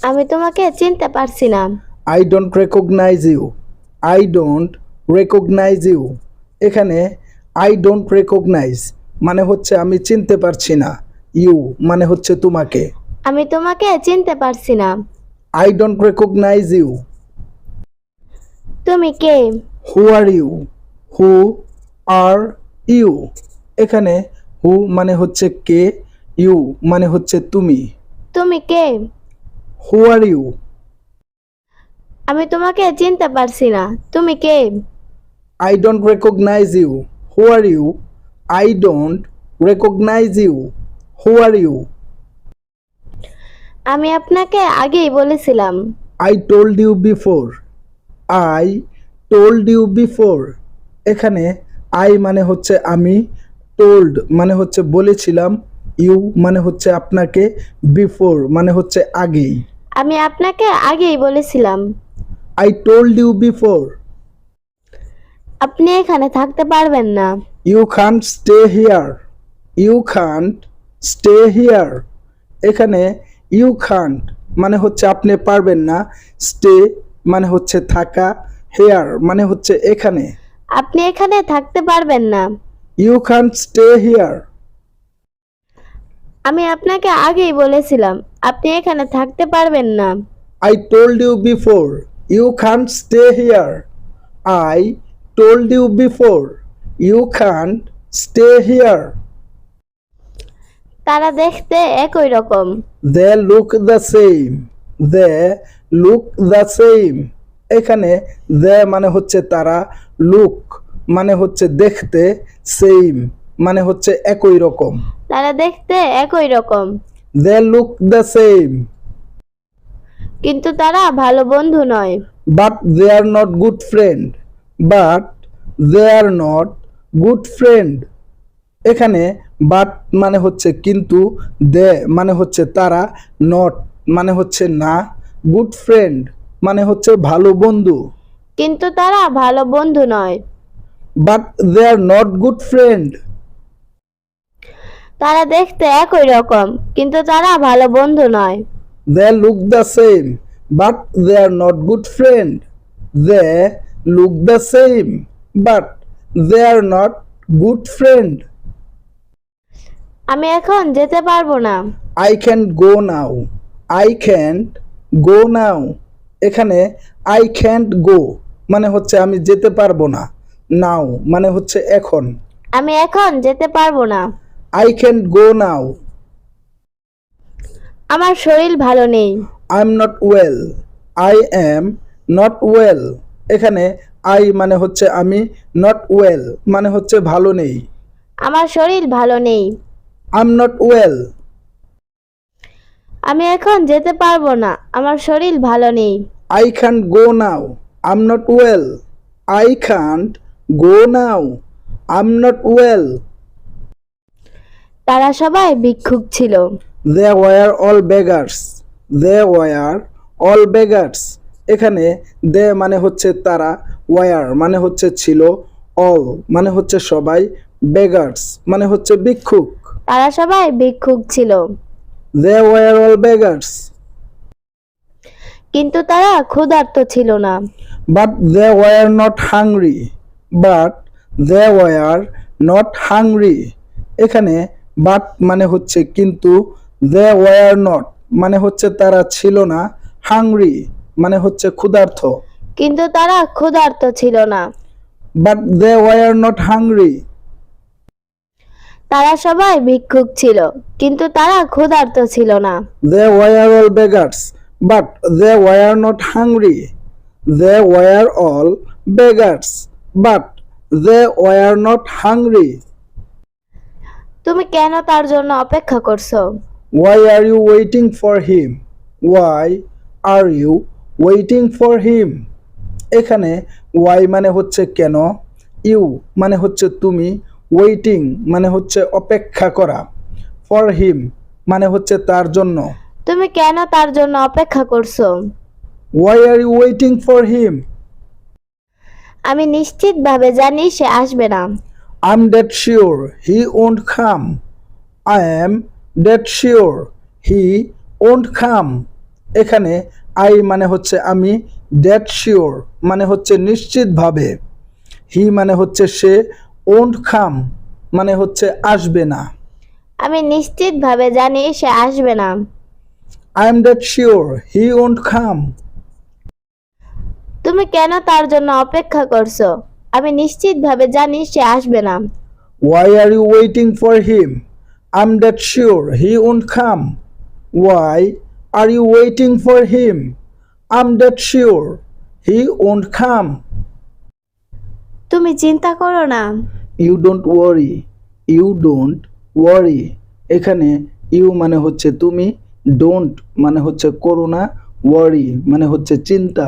আমি তোমাকে চিনতে পারছি না। I don't recognize you. I don't recognize you. এখানে I don't recognize মানে হচ্ছে আমি চিনতে পারছি না। You মানে হচ্ছে তোমাকে। আমি তোমাকে চিনতে পারছি না। I don't recognize you. তুমি কে? Who are you? Who are you? এখানে who মানে হচ্ছে কে, you মানে হচ্ছে তুমি। তুমি কে? Who are you? আমি তোমাকে চিনতে পারছি না। তুমি কে? I don't recognize you. Who are you? I don't recognize you. Who are you? আমি আপনাকে আগেই বলেছিলাম। I told you before. I told you before. এখানে I মানে হচ্ছে আমি, told মানে হচ্ছে বলেছিলাম, you মানে হচ্ছে আপনাকে, before মানে হচ্ছে আগেই। আমি আপনাকে আগেই বলেছিলাম। I told you before. আপনি এখানে থাকতে পারবেন না। You can't stay here. You can't stay here. এখানে you can't মানে হচ্ছে আপনি পারবেন না, stay মানে হচ্ছে থাকা, here মানে হচ্ছে এখানে। আপনি এখানে থাকতে পারবেন না। You can't stay here. আমি আপনাকে আগেই বলেছিলাম আপনি এখানে থাকতে পারবেন না। I told you before. You can't stay here. I told you before. You can't stay here. তারা দেখতে একই রকম। They look the same. They look the same. এখানে they মানে হচ্ছে তারা, look মানে হচ্ছে দেখতে, same মানে হচ্ছে একই রকম। তারা দেখতে একই রকম। They look the same. কিন্তু তারা ভালো বন্ধু নয়। But they are not good friend. But they are not good friend. এখানে but মানে হচ্ছে কিন্তু, they মানে হচ্ছে তারা, not মানে হচ্ছে না, good friend মানে হচ্ছে ভালো বন্ধু। কিন্তু তারা ভালো বন্ধু নয়। But they are not good friend. তারা দেখতে একই রকম কিন্তু তারা ভালো বন্ধু নয়। They look the same. But they are not good friend. They look the same. But they are not good friend. আমি এখন যেতে পারবো না। I can't go now. I can't go now. এখানে I can't go মানে হচ্ছে আমি যেতে পারবো না, now মানে হচ্ছে এখন। আমি এখন যেতে পারবো না। I can't go now. আমার শরীর ভালো নেই। I'm not well. I am not well. এখানে I মানে হচ্ছে আমি, not well মানে হচ্ছে ভালো নেই। আমার শরীর ভালো নেই। I'm not well. আমি এখন যেতে পারবো না। আমার শরীর ভালো নেই। I can't go now. I'm not well. I can't go now. I'm not well. তারা সবাই ভিক্ষুক ছিল। They were all beggars. They were all beggars. এখানে they মানে হচ্ছে তারা, were মানে হচ্ছে ছিল, all মানে হচ্ছে সবাই, beggars মানে হচ্ছে ভিক্ষুক। তারা সবাই ভিক্ষুক ছিল। They were all beggars. কিন্তু তারা ক্ষুধার্ত ছিল না। But they were not hungry. But they were not hungry. এখানে but মানে হচ্ছে কিন্তু, they were not মানে হচ্ছে তারা ছিল না, hungry মানে হচ্ছে ক্ষুধার্ত। কিন্তু তারা ক্ষুধার্ত ছিল না। But they were not hungry. তারা সবাই ভিক্ষুক ছিল কিন্তু তারা ক্ষুধার্ত ছিল না। They were all beggars. But they were not hungry. They were all beggars. But they were not hungry. তুমি কেন তার জন্য অপেক্ষা করছো? Why are you waiting for him? Why are you waiting for him? এখানে why মানে হচ্ছে কেন, you মানে হচ্ছে তুমি, waiting মানে হচ্ছে অপেক্ষা করা, for him মানে হচ্ছে তার জন্য। তুমি কেন তার জন্য অপেক্ষা করছো? Why are you waiting for him? আমি নিশ্চিতভাবে জানি সে আসবে না। I'm dead sure he won't come. I am dead sure he won't come. এখানে আই মানে হচ্ছে আমি, দ্যাট শিওর মানে হচ্ছে নিশ্চিতভাবে, হি মানে হচ্ছে সে, ওন্ট খাম মানে হচ্ছে আসবে না। আমি নিশ্চিতভাবে জানি সে আসবে না। I am that sure he won't খাম। তুমি কেন তার জন্য অপেক্ষা করছো? আমি নিশ্চিতভাবে জানি সে আসবে না। Why are you waiting for him? I'm that sure he won't come. Why are you waiting for him? I'm that sure he won't come. তুমি চিন্তা করো না। You don't worry. You don't worry. এখানে you মানে হচ্ছে তুমি, don't মানে হচ্ছে করো না, worry মানে হচ্ছে চিন্তা।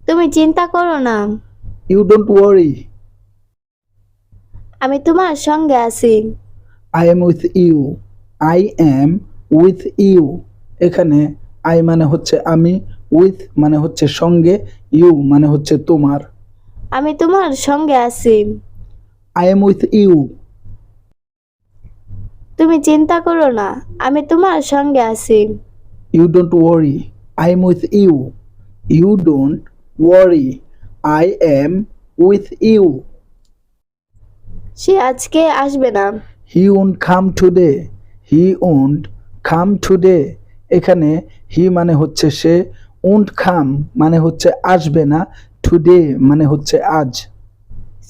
তুমি চিন্তা করো না। You don't worry. আমি তোমার সঙ্গে আছি। I am with you. I am with you. এখানে I মানে হচ্ছে আমি, with মানে হচ্ছে সঙ্গে, you মানে হচ্ছে তোমার। আমি তোমার সঙ্গে আছি। I am with you. তুমি চিন্তা করো না, আমি তোমার সঙ্গে আছি। You don't worry. I am with you. You don't worry. I am with you. সে আজকে আসবে না। He won't come today. He won't come today. এখানে he মানে হচ্ছে সে, won't come মানে হচ্ছে আসবে না, today মানে হচ্ছে আজ।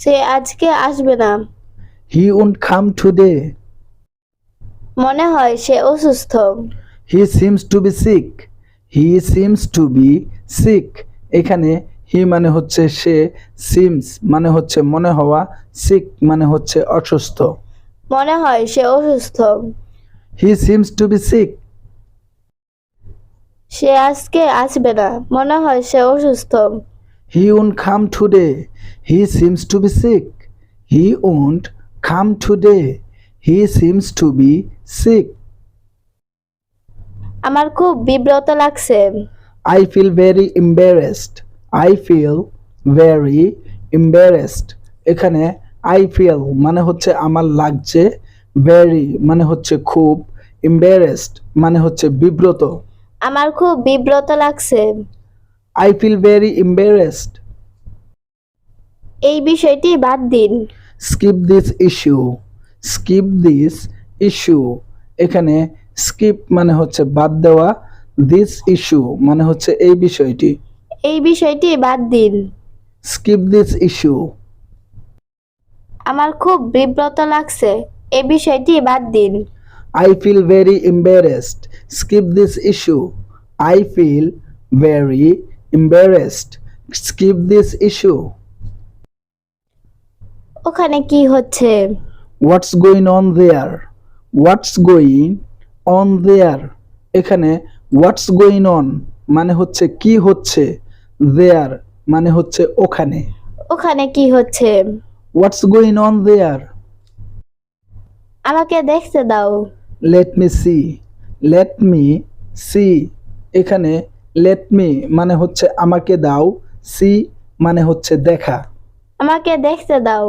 সে আজকে আসবে না। He won't come today. মনে হয় সে অসুস্থ। He seems to be sick. He seems to be sick. এখানে he মানে হচ্ছে সে, seems মানে হচ্ছে মনে হওয়া, sick মানে হচ্ছে অসুস্থ। মনে হয় সে অসুস্থ। He seems to be sick. সে আজকে আসবে না, মনে হয় সে অসুস্থ। He won't come today. He seems to be sick. He won't come today. He seems to be sick. আমার খুব বিব্রত লাগছে। I feel very embarrassed. I feel very embarrassed. এখানে I feel মানে হচ্ছে আমার লাগছে, very মানে হচ্ছে খুব, embarrassed মানে হচ্ছে বিব্রত। আমার খুব বিব্রত লাগছে। I feel very embarrassed. এই বিষয়টি বাদ দিন। Skip this issue. Skip this issue. এখানে skip মানে হচ্ছে বাদ দেওয়া, this issue মানে হচ্ছে এই বিষয়টি। এই বিষয়টি বাদ দিন। Skip this issue. আমার খুব বিব্রত লাগছে, এই বিষয়টি বাদ দিন। I feel very embarrassed. Skip this issue. I feel very embarrassed. Skip this issue. ওখানে কি হচ্ছে? What's going on there? What's going on there? এখানে what's going on মানে হচ্ছে কি হচ্ছে, there মানে হচ্ছে ওখানে। ওখানে কি হচ্ছে? What's going on there? আমাকে দেখতে দাও। Let me see. Let me see. এখানে let me মানে হচ্ছে আমাকে দাও, see মানে হচ্ছে দেখা। আমাকে দেখতে দাও।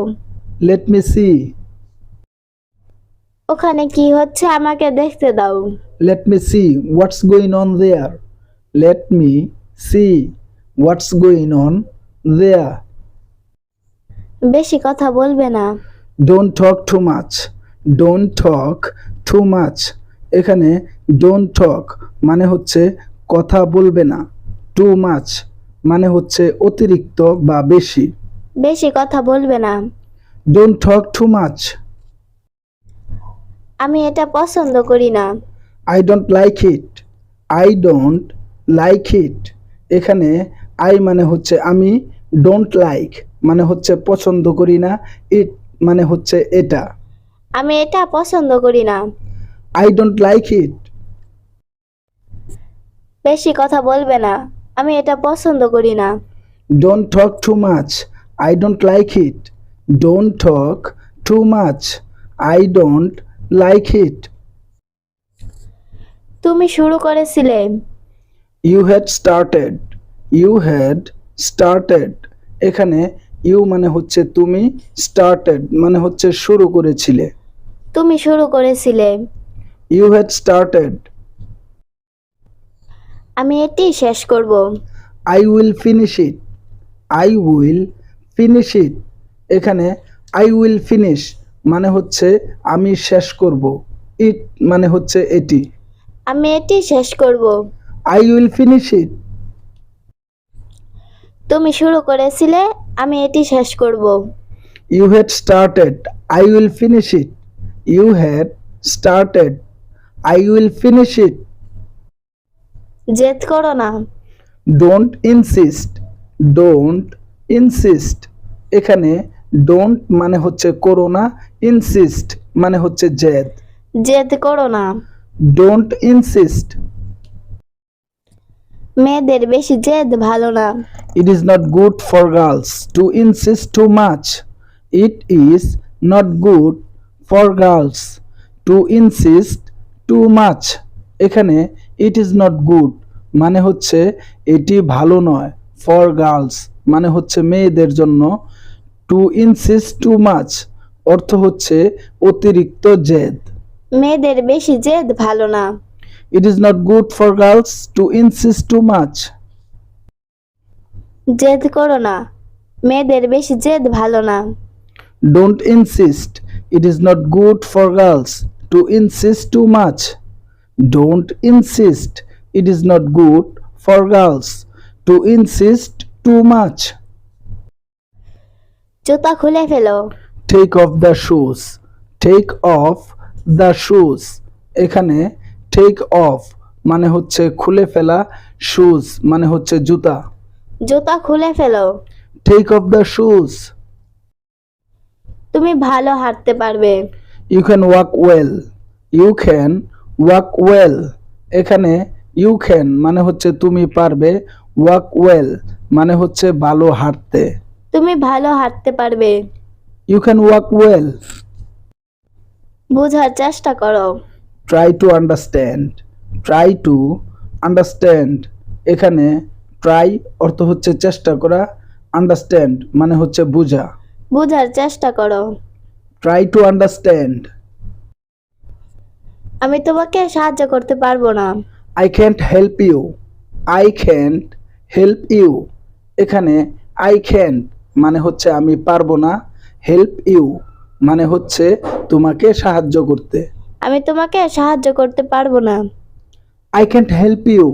Let me see. ওখানে কি হচ্ছে আমাকে দেখতে দাও। Let me see what's going on there. Let me see what's going on there. বেশি কথা বলবে না। Don't talk too much. Don't talk too much. এখানে don't talk মানে হচ্ছে কথা বলবে না, too much মানে হচ্ছে অতিরিক্ত বা বেশি। বেশি কথা বলবে না। Don't talk too much. আমি এটা পছন্দ করি না। I don't like it. I don't like it. এখানে I মানে হচ্ছে আমি, don't like মানে হচ্ছে পছন্দ করি না, it মানে হচ্ছে এটা। আমি এটা পছন্দ করি না। I don't like it. বেশি কথা বলবে না। আমি এটা পছন্দ করি না। Don't talk too much. I don't like it. Don't talk too much. I don't like it. তুমি শুরু করেছিলে। You had started. You had started. এখানে you মানে হচ্ছে তুমি, started মানে হচ্ছে শুরু করেছিলে। তুমি শুরু করেছিলে। You had started. আমি এটি শেষ করব। I will finish it. I will finish it. এখানে I will finish মানে হচ্ছে আমি শেষ করব। It মানে হচ্ছে এটি। আমি এটি শেষ করব। I will finish it. তুমি শুরু করেছিলে, আমি এটি শেষ করব। You had started. I will finish it. You had started. I will finish it. জেদ করো না। Don't insist. Don't insist. এখানে don't মানে হচ্ছে করো না, insist মানে হচ্ছে জেদ। জেদ করো না। Don't insist. মেয়েদের বেশি জেদ ভালো না। It is not good for girls to insist too much. It is not good for girls to insist too much. এখানে it is not good মানে হচ্ছে এটি ভালো নয়, for girls মানে হচ্ছে মেয়েদের জন্য, to insist too much অর্থ হচ্ছে অতিরিক্ত জেদ। মেয়েদের বেশি জেদ ভালো না। It is not good for girls to insist too much. জেদ করো না। মেয়েদের বেশি জেদ ভালো না। Don't insist. It is not good for girls to insist too much. Don't insist. It is not good for girls to insist too much. জুতা খুলে ফেলো। Take off the shoes. Take off the shoes. এখানে take off মানে হচ্ছে খুলে ফেলা, shoes মানে হচ্ছে জুতা। জুতা খুলে ফেলো। Take off the shoes. তুমি ভালো হাঁটতে পারবে। You can walk well. You can walk well. এখানে you can মানে হচ্ছে তুমি পারবে, walk well মানে হচ্ছে ভালো হাঁটতে। তুমি ভালো হাঁটতে পারবে। You can walk well. বোঝার চেষ্টা করো। Try to understand. Try to understand. এখানে try অর্থ হচ্ছে চেষ্টা করা, understand মানে হচ্ছে বোঝা। বোঝার চেষ্টা করো। Try to understand. আমি তোমাকে সাহায্য করতে পারবো না। I can't help you. I can't help you. এখানে I can't মানে হচ্ছে আমি পারবো না, help you মানে হচ্ছে তোমাকে সাহায্য করতে। আমি তোমাকে সাহায্য করতে পারবো না। I can't help you.